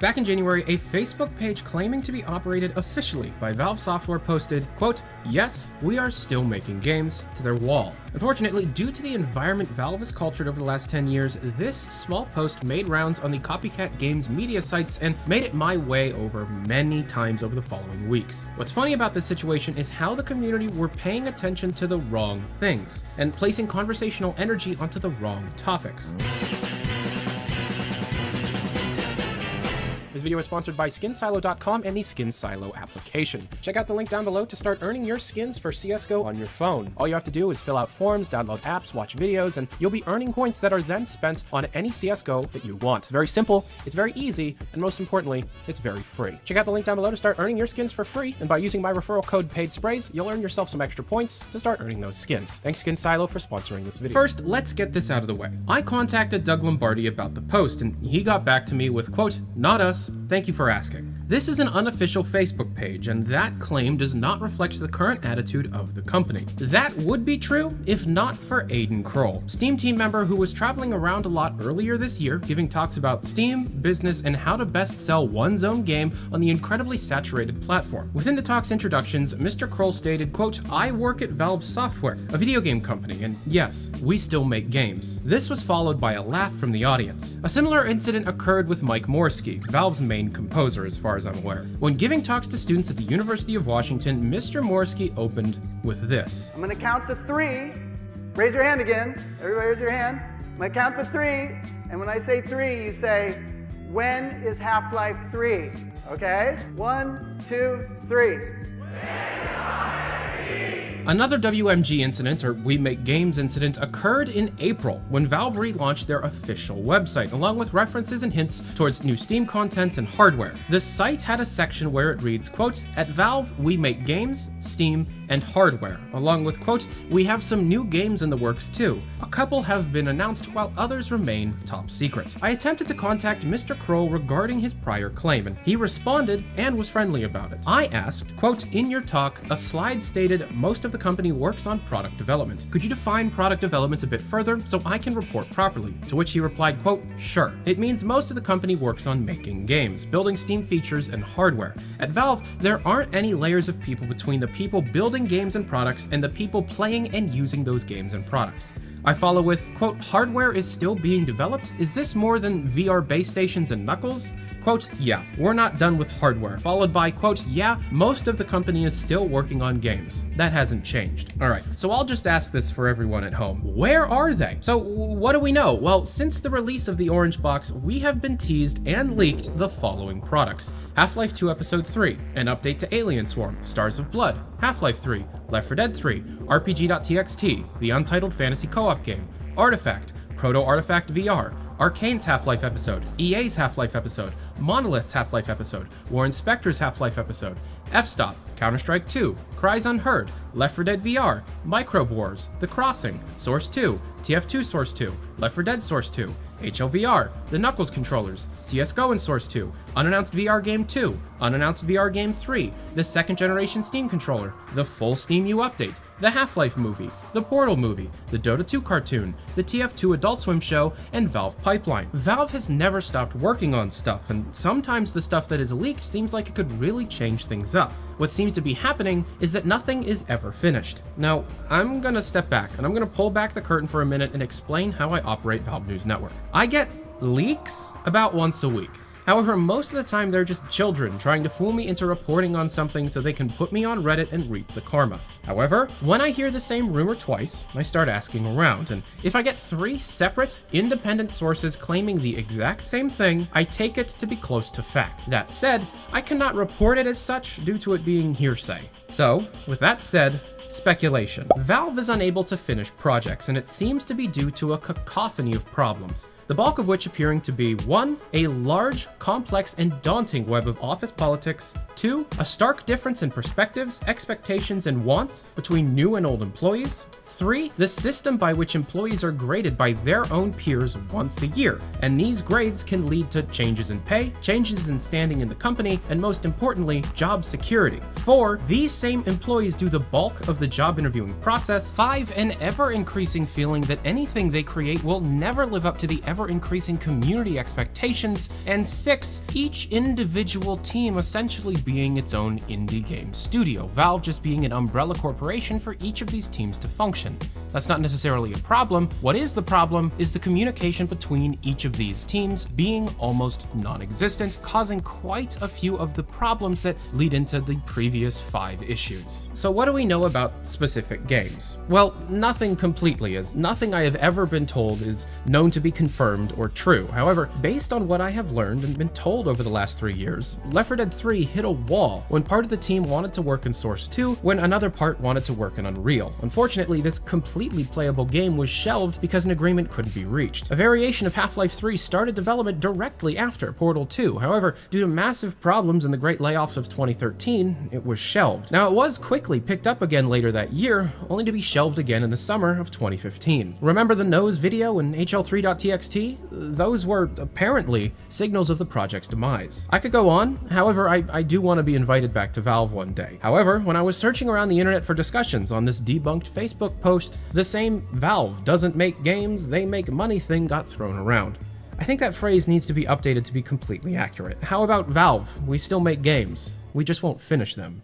Back in January, a Facebook page claiming to be operated officially by Valve Software posted, quote, "Yes, we are still making games," to their wall. Unfortunately, due to the environment Valve has cultured over the last 10 years, this small post made rounds on the copycat games media sites and made it my way over many times over the following weeks. What's funny about this situation is how the community were paying attention to the wrong things and placing conversational energy onto the wrong topics. This video is sponsored by SkinSilo.com and the Skin Silo application. Check out the link down below to start earning your skins for CSGO on your phone. All you have to do is fill out forms, download apps, watch videos, and you'll be earning points that are then spent on any CSGO that you want. It's very simple, it's very easy, and most importantly, it's very free. Check out the link down below to start earning your skins for free, and by using my referral code PAIDSPRAYS, you'll earn yourself some extra points to start earning those skins. Thanks Skin Silo for sponsoring this video. First, let's get this out of the way. I contacted Doug Lombardi about the post, and he got back to me with, quote, "Not us. Thank you for asking." This is an unofficial Facebook page, and that claim does not reflect the current attitude of the company. That would be true if not for Aiden Kroll, Steam team member who was traveling around a lot earlier this year, giving talks about Steam, business, and how to best sell one's own game on the incredibly saturated platform. Within the talk's introductions, Mr. Kroll stated, quote, "I work at Valve Software, a video game company, and yes, we still make games." This was followed by a laugh from the audience. A similar incident occurred with Mike Morski, Valve's main composer as far as I'm aware. When giving talks to students at the University of Washington, Mr. Morski opened with this. "I'm gonna count to 3. Raise your hand again. Everybody raise your hand. I'm gonna count to 3, and when I say 3, you say, when is Half-Life 3? Okay? 1, 2, 3. Another WMG incident, or We Make Games incident, occurred in April when Valve relaunched their official website, along with references and hints towards new Steam content and hardware. The site had a section where it reads, quote, "At Valve, we make games, Steam, and hardware," along with, quote, "We have some new games in the works too. A couple have been announced while others remain top secret." I attempted to contact Mr. Kroll regarding his prior claim, and he responded and was friendly about it. I asked, quote, "In your talk, a slide stated most of the company works on product development. Could you define product development a bit further so I can report properly?" To which he replied, quote, "Sure. It means most of the company works on making games, building Steam features and hardware. At Valve, there aren't any layers of people between the people building games and products and the people playing and using those games and products." I follow with, quote, "Hardware is still being developed? Is this more than VR base stations and Knuckles?" Quote, "Yeah, we're not done with hardware," followed by, quote, "Yeah, most of the company is still working on games. That hasn't changed." All right, so I'll just ask this for everyone at home. Where are they? So what do we know? Well, since the release of the Orange Box, we have been teased and leaked the following products. Half-Life 2 Episode 3, an update to Alien Swarm, Stars of Blood, Half-Life 3, Left 4 Dead 3, RPG.txt, the Untitled Fantasy Co-op game, Artifact, Proto-Artifact VR, Arcane's Half-Life episode, EA's Half-Life episode, Monolith's Half-Life episode, Warren Spector's Half-Life episode, F-Stop, Counter-Strike 2, Cries Unheard, Left 4 Dead VR, Microbe Wars, The Crossing, Source 2, TF2 Source 2, Left 4 Dead Source 2, HLVR, the Knuckles controllers, CSGO and Source 2, Unannounced VR Game 2, Unannounced VR Game 3, the second generation Steam controller, the full Steam U update, the Half-Life movie, the Portal movie, the Dota 2 cartoon, the TF2 Adult Swim show, and Valve Pipeline. Valve has never stopped working on stuff, and sometimes the stuff that is leaked seems like it could really change things up. What seems to be happening is that nothing is ever finished. Now, I'm gonna step back, and I'm gonna pull back the curtain for a minute and explain how I operate Valve News Network. I get leaks about once a week. However, most of the time they're just children trying to fool me into reporting on something so they can put me on Reddit and reap the karma. However, when I hear the same rumor twice, I start asking around, and if I get 3 separate, independent sources claiming the exact same thing, I take it to be close to fact. That said, I cannot report it as such due to it being hearsay. So, with that said, speculation. Valve is unable to finish projects, and it seems to be due to a cacophony of problems. The bulk of which appearing to be 1. A large, complex, and daunting web of office politics. 2. A stark difference in perspectives, expectations, and wants between new and old employees. 3. The system by which employees are graded by their own peers once a year, and these grades can lead to changes in pay, changes in standing in the company, and most importantly, job security. 4. These same employees do the bulk of the the job interviewing process. 5, an ever-increasing feeling that anything they create will never live up to the ever-increasing community expectations. And 6, each individual team essentially being its own indie game studio, Valve just being an umbrella corporation for each of these teams to function. That's not necessarily a problem. What is the problem is the communication between each of these teams being almost non-existent, causing quite a few of the problems that lead into the previous 5 issues. So what do we know about specific games? Well, nothing completely, as nothing I have ever been told is known to be confirmed or true. However, based on what I have learned and been told over the last 3 years, Left 4 Dead 3 hit a wall when part of the team wanted to work in Source 2 when another part wanted to work in Unreal. Unfortunately, this completely playable game was shelved because an agreement couldn't be reached. A variation of Half-Life 3 started development directly after Portal 2. However, due to massive problems and the great layoffs of 2013, it was shelved. Now, it was quickly picked up again later that year, only to be shelved again in the summer of 2015. Remember the nose video and HL3.txt? Those were apparently signals of the project's demise. I could go on, however, I do want to be invited back to Valve one day. However, when I was searching around the internet for discussions on this debunked Facebook post, the same "Valve doesn't make games, they make money" thing got thrown around. I think that phrase needs to be updated to be completely accurate. How about Valve? We still make games. We just won't finish them.